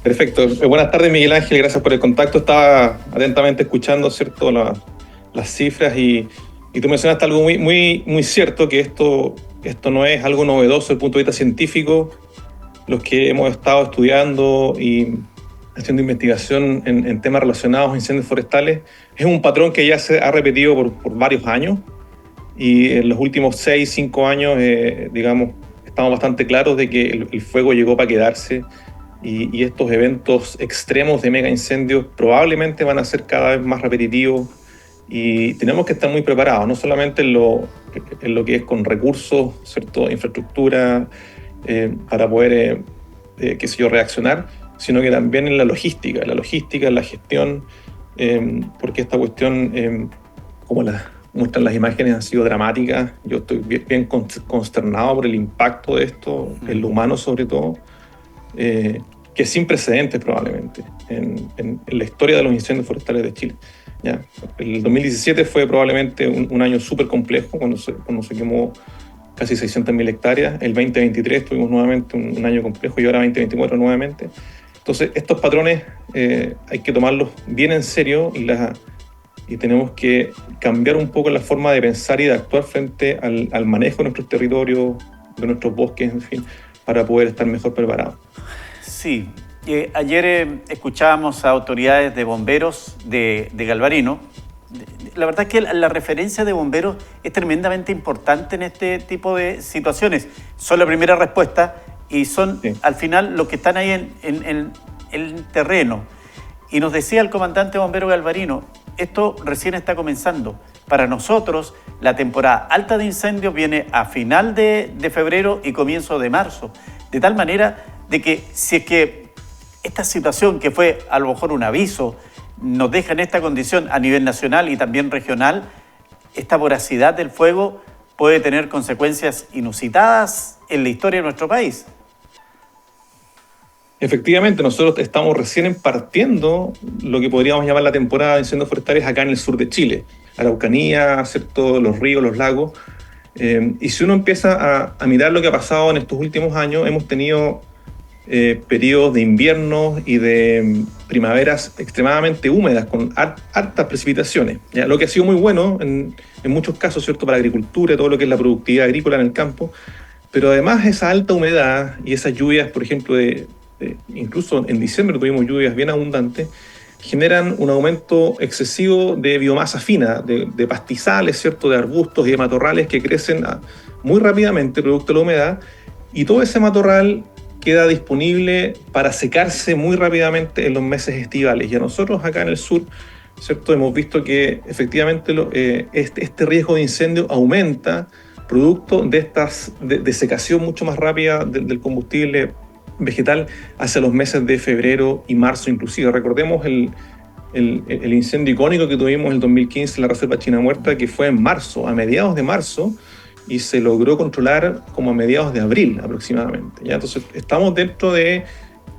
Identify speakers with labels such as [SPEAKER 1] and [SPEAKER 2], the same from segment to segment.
[SPEAKER 1] Perfecto. Buenas tardes, Miguel Ángel. Gracias por el contacto. Estaba atentamente escuchando, ¿cierto?, las cifras y tú mencionaste algo muy cierto, que esto no es algo novedoso desde el punto de vista científico. Los que hemos estado estudiando y haciendo investigación en temas relacionados a incendios forestales, es un patrón que ya se ha repetido por varios años y en los últimos 6, 5 años, digamos, estamos bastante claros de que el fuego llegó para quedarse y estos eventos extremos de mega incendios probablemente van a ser cada vez más repetitivos y tenemos que estar muy preparados, no solamente en lo que es con recursos, ¿cierto?, infraestructura, para poder, qué sé yo, reaccionar, sino que también en la logística, en la gestión, porque esta cuestión, como muestran las imágenes, ha sido dramática. Yo estoy bien consternado por el impacto de esto, en lo humano sobre todo, que es sin precedentes probablemente en la historia de los incendios forestales de Chile. ¿Ya? El 2017 fue probablemente un año súper complejo cuando se quemó casi 600.000 hectáreas. El 2023 tuvimos nuevamente un año complejo y ahora 2024 nuevamente. Entonces, estos patrones hay que tomarlos bien en serio y tenemos que cambiar un poco la forma de pensar y de actuar frente al manejo de nuestros territorios, de nuestros bosques, en fin, para poder estar mejor preparados.
[SPEAKER 2] Sí, ayer escuchábamos a autoridades de bomberos de Galvarino. La verdad es que la referencia de bomberos es tremendamente importante en este tipo de situaciones. Son la primera respuesta y son, sí, al final los que están ahí en el terreno. Y nos decía el comandante bombero Galvarino, esto recién está comenzando. Para nosotros, la temporada alta de incendios viene a final de febrero y comienzo de marzo. De tal manera de que si es que esta situación, que fue a lo mejor un aviso, nos deja en esta condición a nivel nacional y también regional, esta voracidad del fuego puede tener consecuencias inusitadas en la historia de nuestro país.
[SPEAKER 1] Efectivamente, nosotros estamos recién partiendo lo que podríamos llamar la temporada de incendios forestales acá en el sur de Chile, Araucanía, ¿cierto?, los ríos, los lagos. Y si uno empieza a mirar lo que ha pasado en estos últimos años, hemos tenido periodos de invierno y de primaveras extremadamente húmedas, con hartas precipitaciones, ¿ya? Lo que ha sido muy bueno en muchos casos, ¿cierto?, para la agricultura y todo lo que es la productividad agrícola en el campo, pero además esa alta humedad y esas lluvias, por ejemplo, incluso en diciembre tuvimos lluvias bien abundantes, generan un aumento excesivo de biomasa fina, de pastizales, ¿cierto?, de arbustos y de matorrales que crecen muy rápidamente producto de la humedad, y todo ese matorral queda disponible para secarse muy rápidamente en los meses estivales. Y a nosotros acá en el sur, ¿cierto?, hemos visto que efectivamente este riesgo de incendio aumenta producto de secación mucho más rápida del combustible vegetal hacia los meses de febrero y marzo inclusive. Recordemos el incendio icónico que tuvimos en el 2015 en la Reserva China Muerta, que fue en marzo, a mediados de marzo, y se logró controlar como a mediados de abril aproximadamente, ¿ya? Entonces estamos dentro de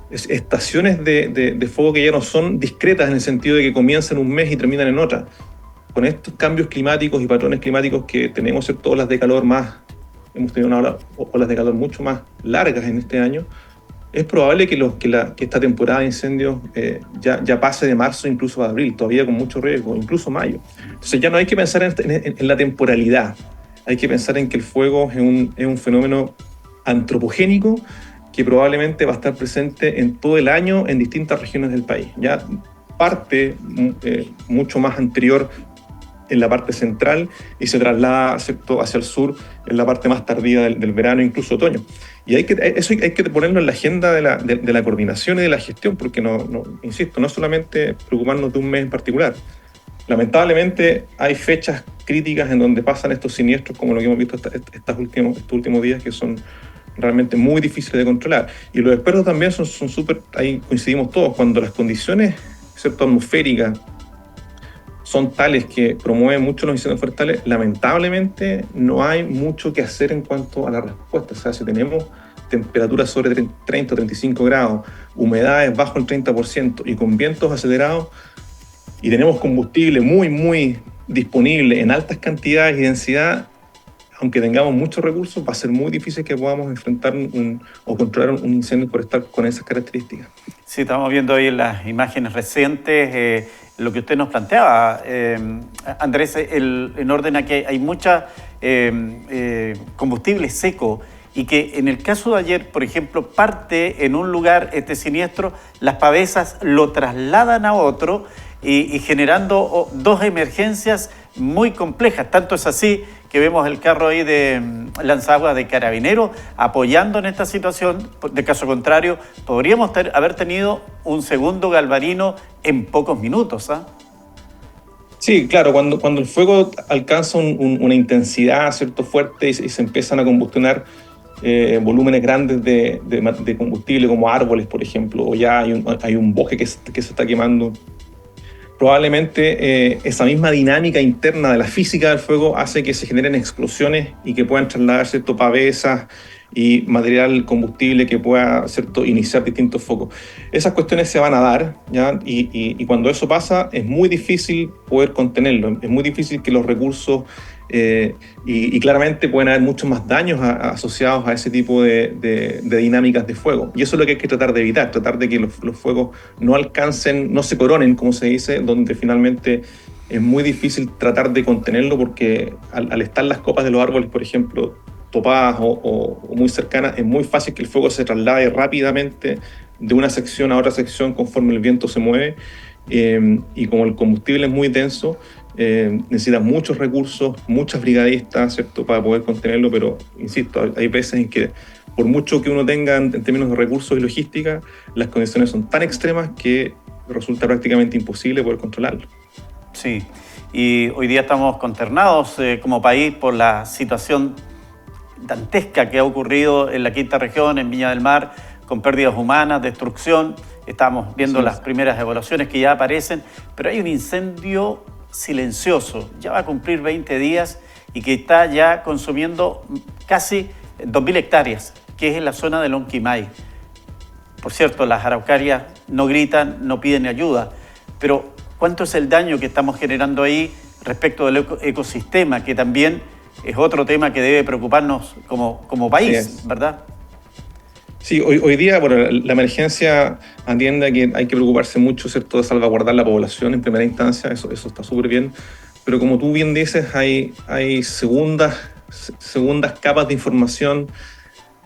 [SPEAKER 1] estaciones de fuego que ya no son discretas en el sentido de que comienzan un mes y terminan en otra. Con estos cambios climáticos y patrones climáticos que tenemos, ¿cierto?, olas de calor hemos tenido olas de calor mucho más largas en este año, es probable que esta temporada de incendios ya pase de marzo incluso a abril, todavía con mucho riesgo, incluso mayo. Entonces ya no hay que pensar en la temporalidad, hay que pensar en que el fuego es un fenómeno antropogénico que probablemente va a estar presente en todo el año en distintas regiones del país. Ya parte mucho más anterior en la parte central y se traslada, ¿cierto?, hacia el sur en la parte más tardía del verano, incluso otoño. Y eso hay que ponerlo en la agenda de la coordinación y de la gestión, porque insisto, no solamente preocuparnos de un mes en particular. Lamentablemente hay fechas críticas en donde pasan estos siniestros, como lo que hemos visto estos últimos días, que son realmente muy difíciles de controlar. Y los expertos también son súper, ahí coincidimos todos, cuando las condiciones, ¿cierto?, atmosféricas son tales que promueven mucho los incendios forestales, lamentablemente no hay mucho que hacer en cuanto a la respuesta. O sea, si tenemos temperaturas sobre 30 o 35 grados, humedades bajo el 30% y con vientos acelerados, y tenemos combustible muy disponible en altas cantidades y densidad, aunque tengamos muchos recursos, va a ser muy difícil que podamos enfrentar o controlar un incendio forestal con esas características.
[SPEAKER 2] Sí, estamos viendo ahí en las imágenes recientes lo que usted nos planteaba, Andrés, en orden a que hay mucha combustible seco y que en el caso de ayer, por ejemplo, parte en un lugar este siniestro, las pavesas lo trasladan a otro y generando dos emergencias muy complejas. Tanto es así que vemos el carro ahí de lanzaguas de Carabineros apoyando en esta situación. De caso contrario, podríamos haber tenido un segundo Galvarino en pocos minutos, ¿ah?
[SPEAKER 1] Sí, claro, cuando el fuego alcanza una intensidad, ¿cierto?, fuerte y se empiezan a combustionar volúmenes grandes de combustible como árboles, por ejemplo, o ya hay un bosque que se está quemando, probablemente esa misma dinámica interna de la física del fuego hace que se generen explosiones y que puedan trasladar, ¿cierto?, pavesas y material combustible que pueda, ¿cierto?, iniciar distintos focos. Esas cuestiones se van a dar, ¿ya? Y cuando eso pasa es muy difícil poder contenerlo, es muy difícil que los recursos y claramente pueden haber muchos más daños asociados a ese tipo de dinámicas de fuego. Y eso es lo que hay que tratar de evitar, tratar de que los fuegos no alcancen, no se coronen, como se dice, donde finalmente es muy difícil tratar de contenerlo porque al estar las copas de los árboles, por ejemplo, topadas o muy cercanas, es muy fácil que el fuego se traslade rápidamente de una sección a otra sección conforme el viento se mueve, y como el combustible es muy denso, necesita muchos recursos, muchas brigadistas, ¿cierto?, para poder contenerlo, pero insisto, hay veces en que por mucho que uno tenga en términos de recursos y logística, las condiciones son tan extremas que resulta prácticamente imposible poder controlarlo.
[SPEAKER 2] Sí, y hoy día estamos consternados como país por la situación dantesca que ha ocurrido en la quinta región, en Viña del Mar, con pérdidas humanas, destrucción. Estamos viendo las primeras evaluaciones que ya aparecen, pero hay un incendio silencioso, ya va a cumplir 20 días y que está ya consumiendo casi 2.000 hectáreas, que es en la zona de Lonquimay. Por cierto, las araucarias no gritan, no piden ayuda, pero ¿cuánto es el daño que estamos generando ahí respecto del ecosistema, que también es otro tema que debe preocuparnos como país, ¿verdad?
[SPEAKER 1] Sí, hoy día, bueno, la emergencia atiende a que hay que preocuparse mucho, ¿cierto?, de salvaguardar la población en primera instancia, eso está súper bien, pero como tú bien dices, hay segundas capas de información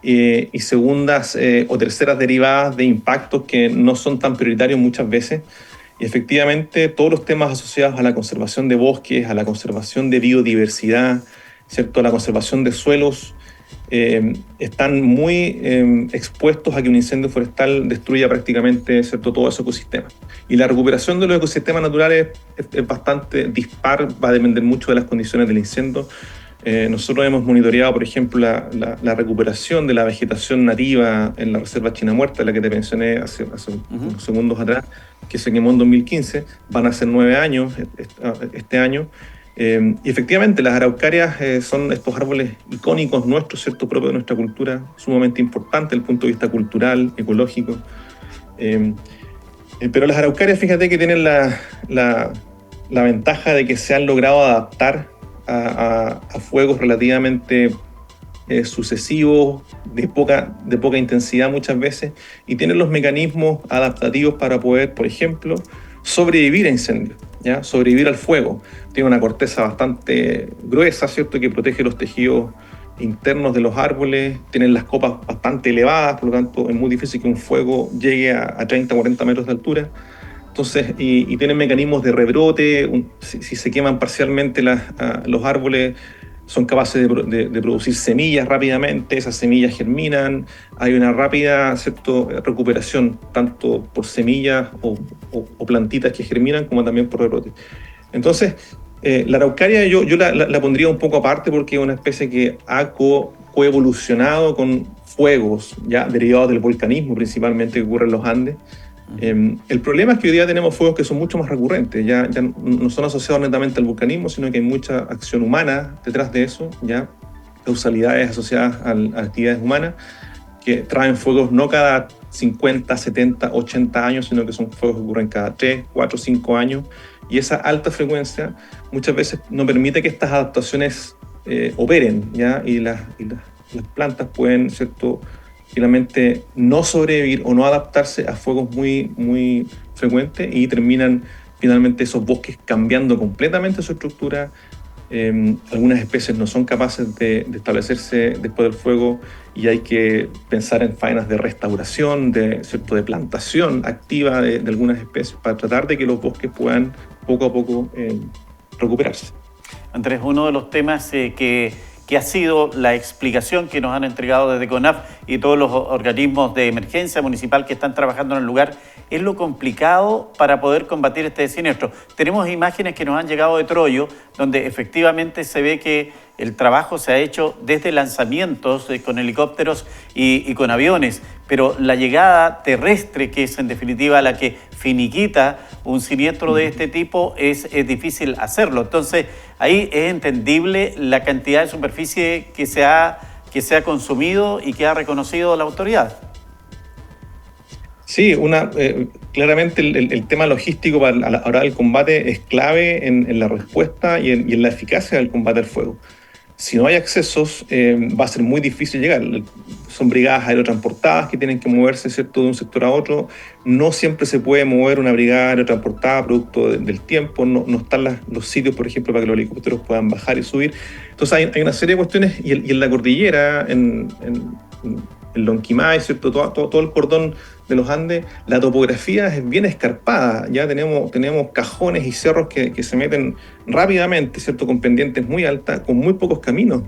[SPEAKER 1] y segundas o terceras derivadas de impactos que no son tan prioritarios muchas veces. Y efectivamente, todos los temas asociados a la conservación de bosques, a la conservación de biodiversidad, ¿cierto?, a la conservación de suelos, están muy expuestos a que un incendio forestal destruya prácticamente, ¿cierto?, todo ese ecosistema. Y la recuperación de los ecosistemas naturales es bastante dispar, va a depender mucho de las condiciones del incendio. Nosotros hemos monitoreado, por ejemplo, la recuperación de la vegetación nativa en la reserva China Muerta, la que te mencioné hace unos segundos atrás, que se quemó en 2015. Van a ser 9 años este año. Y efectivamente, las araucarias son estos árboles icónicos nuestros, ¿cierto?, propios de nuestra cultura, sumamente importantes desde el punto de vista cultural, ecológico. Pero las araucarias, fíjate que tienen la ventaja de que se han logrado adaptar a fuegos relativamente sucesivos, de poca intensidad muchas veces, y tienen los mecanismos adaptativos para poder, por ejemplo, sobrevivir a incendios, ¿ya?, sobrevivir al fuego. Tiene una corteza bastante gruesa, ¿cierto?, que protege los tejidos internos de los árboles, tienen las copas bastante elevadas, por lo tanto es muy difícil que un fuego llegue a 30 o 40 metros de altura. Entonces, y tienen mecanismos de rebrote, si se queman parcialmente los árboles, son capaces de producir semillas rápidamente, esas semillas germinan, hay una rápida, ¿cierto?, recuperación, tanto por semillas o plantitas que germinan, como también por rebrote. Entonces, la araucaria yo la pondría un poco aparte porque es una especie que ha coevolucionado con fuegos ya derivados del volcanismo, principalmente, que ocurre en los Andes. El problema es que hoy día tenemos fuegos que son mucho más recurrentes, ya no son asociados netamente al vulcanismo, sino que hay mucha acción humana detrás de eso, ya causalidades asociadas a actividades humanas que traen fuegos no cada 50, 70, 80 años, sino que son fuegos que ocurren cada 3, 4, 5 años, y esa alta frecuencia muchas veces no permite que estas adaptaciones operen, ¿ya? Las plantas pueden, ¿cierto?, finalmente no sobrevivir o no adaptarse a fuegos muy, muy frecuentes y terminan finalmente esos bosques cambiando completamente su estructura. Algunas especies no son capaces de establecerse después del fuego y hay que pensar en faenas de restauración, ¿cierto?, de plantación activa de algunas especies para tratar de que los bosques puedan poco a poco recuperarse.
[SPEAKER 2] Andrés, uno de los temas que ha sido la explicación que nos han entregado desde CONAF y todos los organismos de emergencia municipal que están trabajando en el lugar, es lo complicado para poder combatir este siniestro. Tenemos imágenes que nos han llegado de Troyo, donde efectivamente se ve que el trabajo se ha hecho desde lanzamientos con helicópteros y con aviones, pero la llegada terrestre, que es en definitiva la que finiquita un siniestro de este tipo, es difícil hacerlo. Entonces, ahí es entendible la cantidad de superficie que se ha consumido y que ha reconocido la autoridad.
[SPEAKER 1] Sí, claramente el tema logístico a la hora del combate es clave en la respuesta y en la eficacia del combate al fuego. Si no hay accesos, va a ser muy difícil llegar. Son brigadas aerotransportadas que tienen que moverse, ¿cierto?, de un sector a otro. No siempre se puede mover una brigada aerotransportada producto del tiempo. No están los sitios, por ejemplo, para que los helicópteros puedan bajar y subir. Entonces hay una serie de cuestiones. Y en la cordillera, en Lonquimay, ¿cierto?, todo el cordón de los Andes, la topografía es bien escarpada. Ya tenemos cajones y cerros que se meten rápidamente, ¿cierto?, con pendientes muy altas, con muy pocos caminos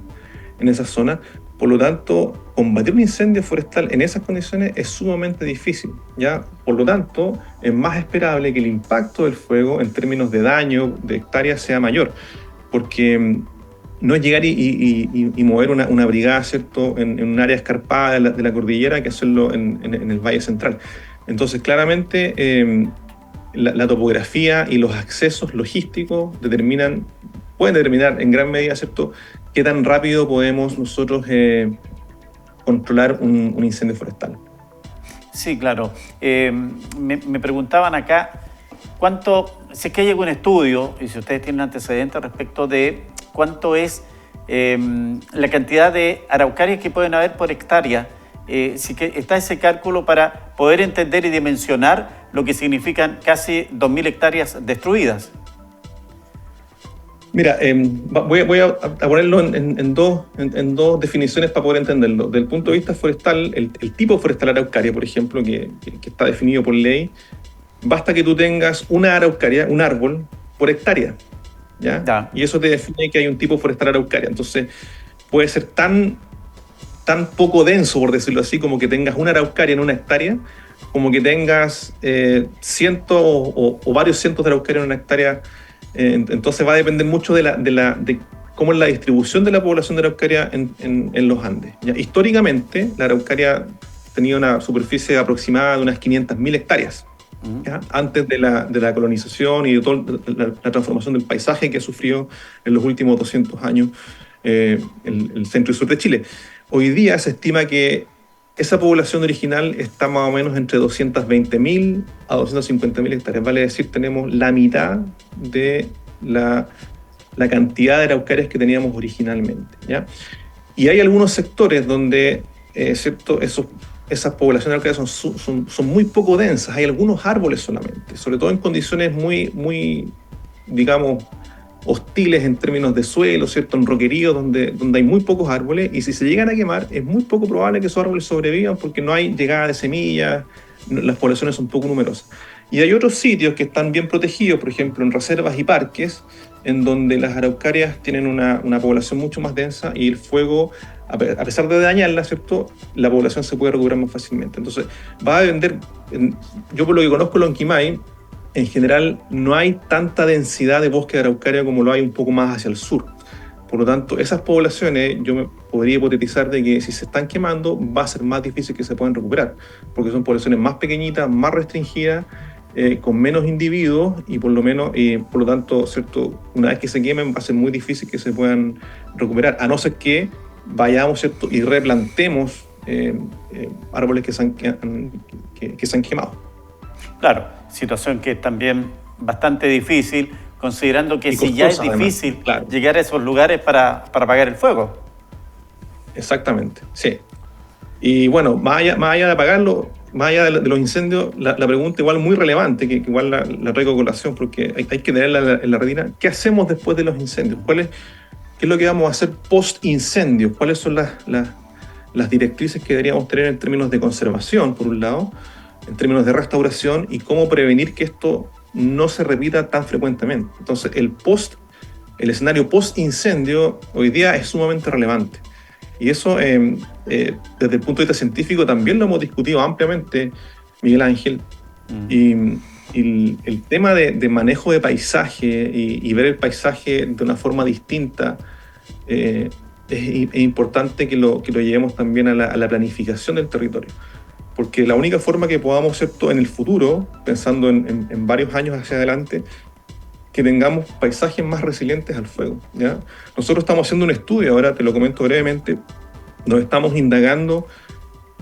[SPEAKER 1] en esa zona. Por lo tanto, combatir un incendio forestal en esas condiciones es sumamente difícil, ¿ya? Por lo tanto, es más esperable que el impacto del fuego en términos de daño, de hectáreas, sea mayor, porque no es llegar y mover una brigada, ¿cierto?, en un área escarpada de la cordillera, que hacerlo en el Valle Central. Entonces, claramente, la topografía y los accesos logísticos pueden determinar en gran medida, ¿cierto?, qué tan rápido podemos nosotros controlar un incendio forestal.
[SPEAKER 2] Sí, claro. Me preguntaban acá, si es que hay algún estudio, y si ustedes tienen antecedentes respecto de cuánto es la cantidad de araucarias que pueden haber por hectárea, si que está ese cálculo para poder entender y dimensionar lo que significan casi 2.000 hectáreas destruidas.
[SPEAKER 1] Mira, voy a ponerlo en dos definiciones para poder entenderlo. Desde el punto de vista forestal, el tipo forestal araucaria, por ejemplo, que está definido por ley, basta que tú tengas una araucaria, un árbol, por hectárea, ¿ya?
[SPEAKER 2] Ya.
[SPEAKER 1] Y eso te define que hay un tipo forestal araucaria. Entonces, puede ser tan poco denso, por decirlo así, como que tengas una araucaria en una hectárea, como que tengas cientos o varios cientos de araucarias en una hectárea. Entonces va a depender mucho de cómo es la distribución de la población de araucaria en los Andes. ¿Ya? Históricamente, la araucaria tenía una superficie aproximada de unas 500.000 hectáreas, ¿ya? Antes de la colonización y de toda la transformación del paisaje que sufrió en los últimos 200 años el centro y sur de Chile. Hoy día se estima que esa población original está más o menos entre 220.000 a 250.000 hectáreas. Vale decir, tenemos la mitad de la cantidad de araucarias que teníamos originalmente, ¿ya? Y hay algunos sectores donde, ¿cierto?, esas poblaciones de araucarias son muy poco densas. Hay algunos árboles solamente, sobre todo en condiciones muy, digamos, hostiles en términos de suelo, ¿cierto?, en roqueríos donde hay muy pocos árboles, y si se llegan a quemar es muy poco probable que esos árboles sobrevivan porque no hay llegada de semillas, las poblaciones son poco numerosas. Y hay otros sitios que están bien protegidos, por ejemplo en reservas y parques, en donde las araucarias tienen una población mucho más densa y el fuego, a pesar de dañarla, ¿cierto?, la población se puede recuperar más fácilmente. Entonces va a depender, yo por lo que conozco Lonquimay, en general no hay tanta densidad de bosque de araucaria como lo hay un poco más hacia el sur. Por lo tanto, esas poblaciones yo me podría hipotetizar de que si se están quemando va a ser más difícil que se puedan recuperar, porque son poblaciones más pequeñitas, más restringidas, con menos individuos y por lo tanto, ¿cierto?, una vez que se quemen va a ser muy difícil que se puedan recuperar, a no ser que vayamos, ¿cierto?, y replantemos árboles que se han quemado.
[SPEAKER 2] Claro, situación que es también bastante difícil considerando que
[SPEAKER 1] Y
[SPEAKER 2] si ya es
[SPEAKER 1] costosa, además,
[SPEAKER 2] difícil
[SPEAKER 1] claro.
[SPEAKER 2] llegar a esos lugares para apagar el fuego.
[SPEAKER 1] Exactamente, sí. Y bueno, más allá de apagarlo, más allá de los incendios, la pregunta igual muy relevante, que igual la traigo a colación, porque hay que tenerla en la retina. ¿Qué hacemos después de los incendios? ¿Qué es lo que vamos a hacer post-incendio? ¿Cuáles son las directrices que deberíamos tener en términos de conservación, por un lado, en términos de restauración, y cómo prevenir que esto no se repita tan frecuentemente? Entonces, el escenario post-incendio hoy día es sumamente relevante. Y eso, desde el punto de vista científico, también lo hemos discutido ampliamente, Miguel Ángel. Y el tema de manejo de paisaje y ver el paisaje de una forma distinta, es importante que lo llevemos también a la planificación del territorio. Porque la única forma que podamos, ¿cierto?, en el futuro, pensando en varios años hacia adelante, que tengamos paisajes más resilientes al fuego, ¿ya? Nosotros estamos haciendo un estudio, ahora te lo comento brevemente, nos estamos indagando,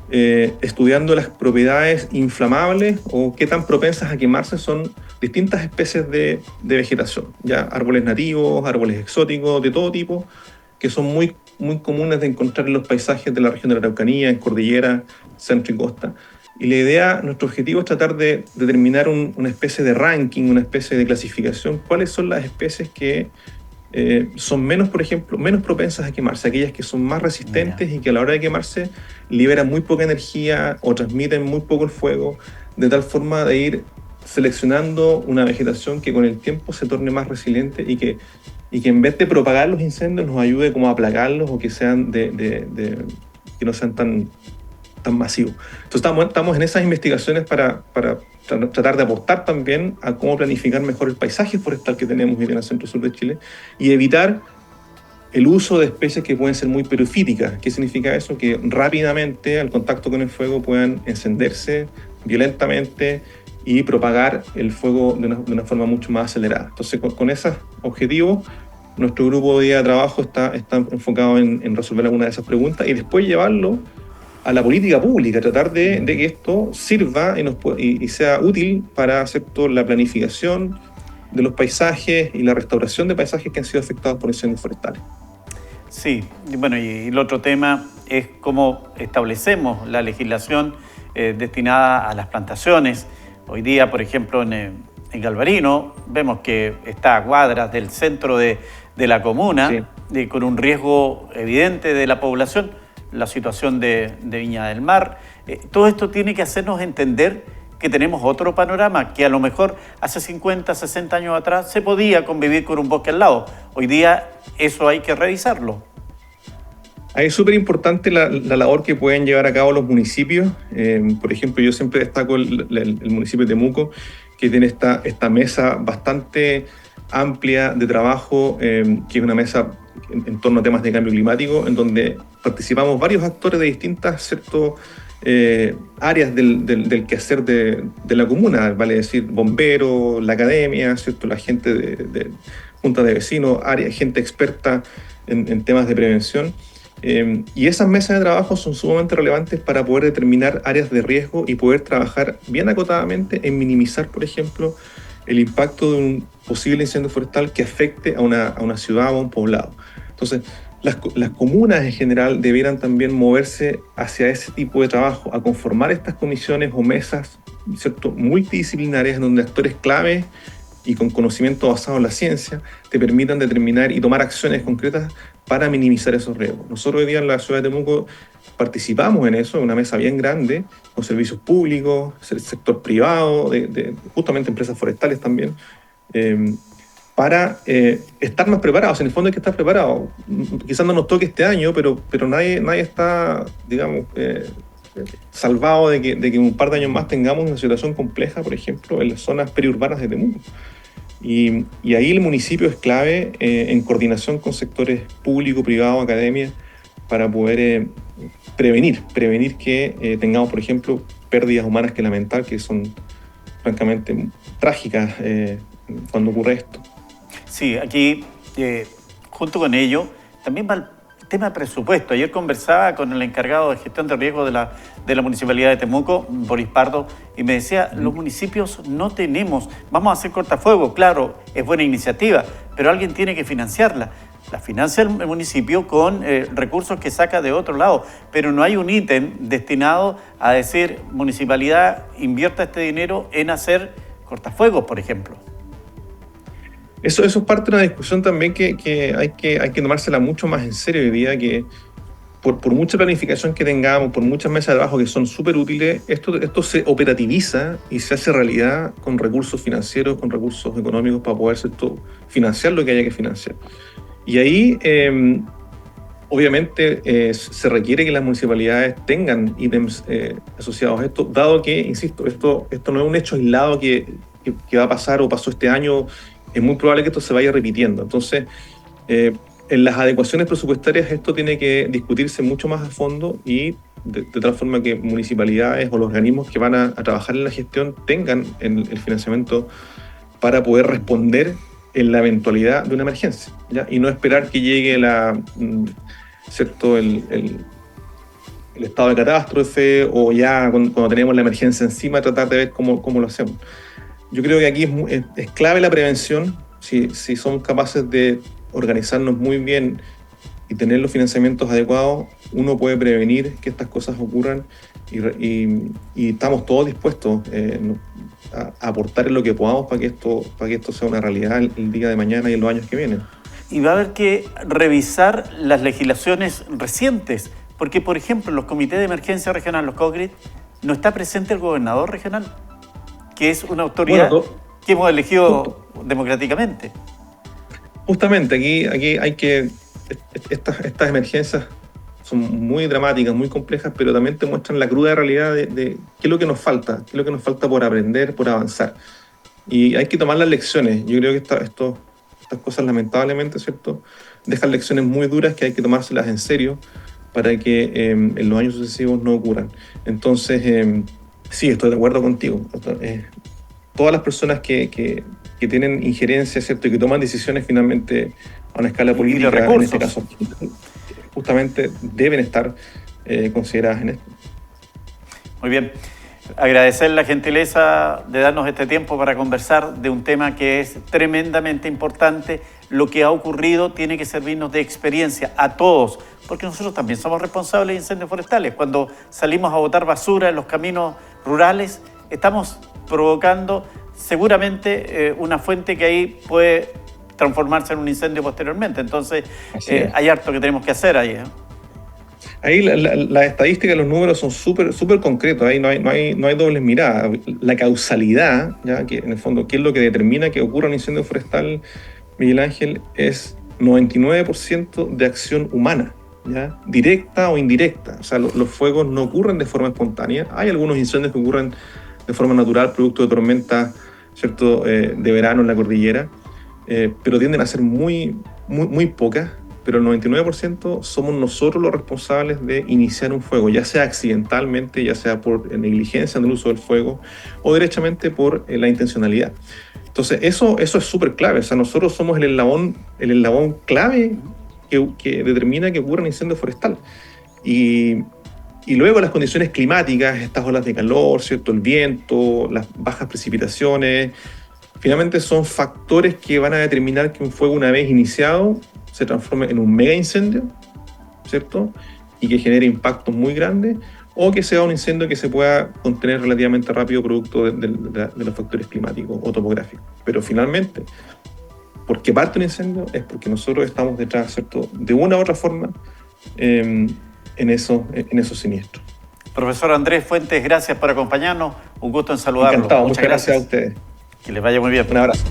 [SPEAKER 1] estudiando las propiedades inflamables o qué tan propensas a quemarse son distintas especies de vegetación, ¿ya? Árboles nativos, árboles exóticos, de todo tipo, que son muy, muy comunes de encontrar en los paisajes de la región de la Araucanía, en cordillera, centro y costa. Y la idea, nuestro objetivo es tratar de determinar una especie de ranking, una especie de clasificación, cuáles son las especies que son menos, por ejemplo, menos propensas a quemarse, aquellas que son más resistentes y que a la hora de quemarse liberan muy poca energía o transmiten muy poco el fuego, de tal forma de ir seleccionando una vegetación que con el tiempo se torne más resiliente y que en vez de propagar los incendios nos ayude como a aplacarlos o que sean que no sean tan masivos. Entonces estamos en esas investigaciones para tratar de aportar también a cómo planificar mejor el paisaje forestal que tenemos hoy en el centro-sur de Chile y evitar el uso de especies que pueden ser muy perifíticas. ¿Qué significa eso? Que rápidamente al contacto con el fuego puedan encenderse violentamente y propagar el fuego de una forma mucho más acelerada. Entonces, con esos objetivos, nuestro grupo de trabajo está enfocado en resolver alguna de esas preguntas y después llevarlo a la política pública, tratar de que esto sirva y sea útil para hacer toda la planificación de los paisajes y la restauración de paisajes que han sido afectados por incendios forestales.
[SPEAKER 2] Sí, bueno, y el otro tema es cómo establecemos la legislación destinada a las plantaciones. Hoy día, por ejemplo, en Galvarino, vemos que está a cuadras del centro de la comuna, sí, con un riesgo evidente de la población, la situación de Viña del Mar. Todo esto tiene que hacernos entender que tenemos otro panorama, que a lo mejor hace 50, 60 años atrás se podía convivir con un bosque al lado. Hoy día eso hay que revisarlo.
[SPEAKER 1] Ahí es súper importante la labor que pueden llevar a cabo los municipios. Por ejemplo, yo siempre destaco el municipio de Temuco, que tiene esta mesa bastante amplia de trabajo, que es una mesa en torno a temas de cambio climático, en donde participamos varios actores de distintas áreas del quehacer de la comuna, vale decir, bomberos, la academia, ¿cierto?, la gente de juntas de vecinos, gente experta en temas de prevención. Y esas mesas de trabajo son sumamente relevantes para poder determinar áreas de riesgo y poder trabajar bien acotadamente en minimizar, por ejemplo, el impacto de un posible incendio forestal que afecte a una ciudad o a un poblado. Entonces, las comunas en general debieran también moverse hacia ese tipo de trabajo, a conformar estas comisiones o mesas, ¿cierto?, multidisciplinarias, donde actores clave y con conocimiento basado en la ciencia te permitan determinar y tomar acciones concretas para minimizar esos riesgos. Nosotros hoy día en la ciudad de Temuco participamos en eso, en una mesa bien grande, con servicios públicos, el sector privado, justamente empresas forestales también, para estar más preparados. En el fondo hay que estar preparados. Quizás no nos toque este año, pero nadie está, digamos, salvado de que en un par de años más tengamos una situación compleja, por ejemplo, en las zonas periurbanas de Temuco. Y ahí el municipio es clave en coordinación con sectores público, privado, academia, para poder prevenir que tengamos, por ejemplo, pérdidas humanas que lamentar, que son francamente trágicas cuando ocurre esto.
[SPEAKER 2] Sí, aquí, junto con ello, también va el tema de presupuesto. Ayer conversaba con el encargado de gestión de riesgo de la Municipalidad de Temuco, Boris Pardo, y me decía, los municipios no tenemos, vamos a hacer cortafuegos, claro, es buena iniciativa, pero alguien tiene que financiarla. La financia el municipio con recursos que saca de otro lado, pero no hay un ítem destinado a decir, municipalidad, invierta este dinero en hacer cortafuegos, por ejemplo.
[SPEAKER 1] Eso es parte de una discusión también que hay que tomársela mucho más en serio hoy día, que por mucha planificación que tengamos, por muchas mesas de trabajo que son súper útiles, esto se operativiza y se hace realidad con recursos financieros, con recursos económicos para poder financiar lo que haya que financiar. Y ahí, obviamente, se requiere que las municipalidades tengan ítems asociados a esto, dado que, insisto, esto no es un hecho aislado que va a pasar o pasó este año. Es muy probable que esto se vaya repitiendo. Entonces, en las adecuaciones presupuestarias esto tiene que discutirse mucho más a fondo y de tal forma que municipalidades o los organismos que van a trabajar en la gestión tengan el financiamiento para poder responder en la eventualidad de una emergencia, ¿ya? Y no esperar que llegue el estado de catástrofe o ya cuando tenemos la emergencia encima tratar de ver cómo lo hacemos. Yo creo que aquí es clave la prevención. Si somos capaces de organizarnos muy bien y tener los financiamientos adecuados, uno puede prevenir que estas cosas ocurran y estamos todos dispuestos a aportar en lo que podamos para que esto sea una realidad el día de mañana y en los años que vienen.
[SPEAKER 2] Y va a haber que revisar las legislaciones recientes, porque, por ejemplo, en los comités de emergencia regional, los COGRID, no está presente el gobernador regional, que es una autoridad que hemos elegido democráticamente.
[SPEAKER 1] Justamente, aquí hay que... Estas emergencias son muy dramáticas, muy complejas, pero también te muestran la cruda realidad de qué es lo que nos falta, qué es lo que nos falta por aprender, por avanzar. Y hay que tomar las lecciones. Yo creo que estas cosas, lamentablemente, ¿cierto?, dejan lecciones muy duras que hay que tomárselas en serio para que en los años sucesivos no ocurran. Entonces, sí, estoy de acuerdo contigo. Todas las personas que tienen injerencia, ¿cierto?, y que toman decisiones finalmente a una escala política, en este caso, justamente deben estar consideradas en esto.
[SPEAKER 2] Muy bien. Agradecer la gentileza de darnos este tiempo para conversar de un tema que es tremendamente importante. Lo que ha ocurrido tiene que servirnos de experiencia a todos, porque nosotros también somos responsables de incendios forestales. Cuando salimos a botar basura en los caminos rurales, estamos provocando seguramente una fuente que ahí puede transformarse en un incendio posteriormente. Entonces, hay harto que tenemos que hacer ahí.
[SPEAKER 1] Ahí la estadística, los números son súper concretos, ahí no hay dobles miradas. La causalidad, ¿ya?, que en el fondo, ¿qué es lo que determina que ocurra un incendio forestal, Miguel Ángel? Es 99% de acción humana, ¿ya?, directa o indirecta. O sea, los fuegos no ocurren de forma espontánea. Hay algunos incendios que ocurren de forma natural, producto de tormentas, ¿cierto?, de verano en la cordillera, pero tienden a ser muy pocas. Pero el 99% somos nosotros los responsables de iniciar un fuego, ya sea accidentalmente, ya sea por negligencia en el uso del fuego o derechamente por la intencionalidad. Entonces, eso es súper clave. O sea, nosotros somos el eslabón clave que determina que ocurra un incendio forestal. Y luego las condiciones climáticas, estas olas de calor, ¿cierto?, el viento, las bajas precipitaciones, finalmente son factores que van a determinar que un fuego, una vez iniciado, se transforme en un mega incendio, ¿cierto?, y que genere impactos muy grandes, o que sea un incendio que se pueda contener relativamente rápido producto de los factores climáticos o topográficos. Pero finalmente, ¿por qué parte un incendio? Es porque nosotros estamos detrás, ¿cierto?, de una u otra forma en esos siniestros.
[SPEAKER 2] Profesor Andrés Fuentes, gracias por acompañarnos. Un gusto en saludarlo.
[SPEAKER 1] Encantado, muchas gracias a ustedes.
[SPEAKER 2] Que les vaya muy bien.
[SPEAKER 1] Un abrazo.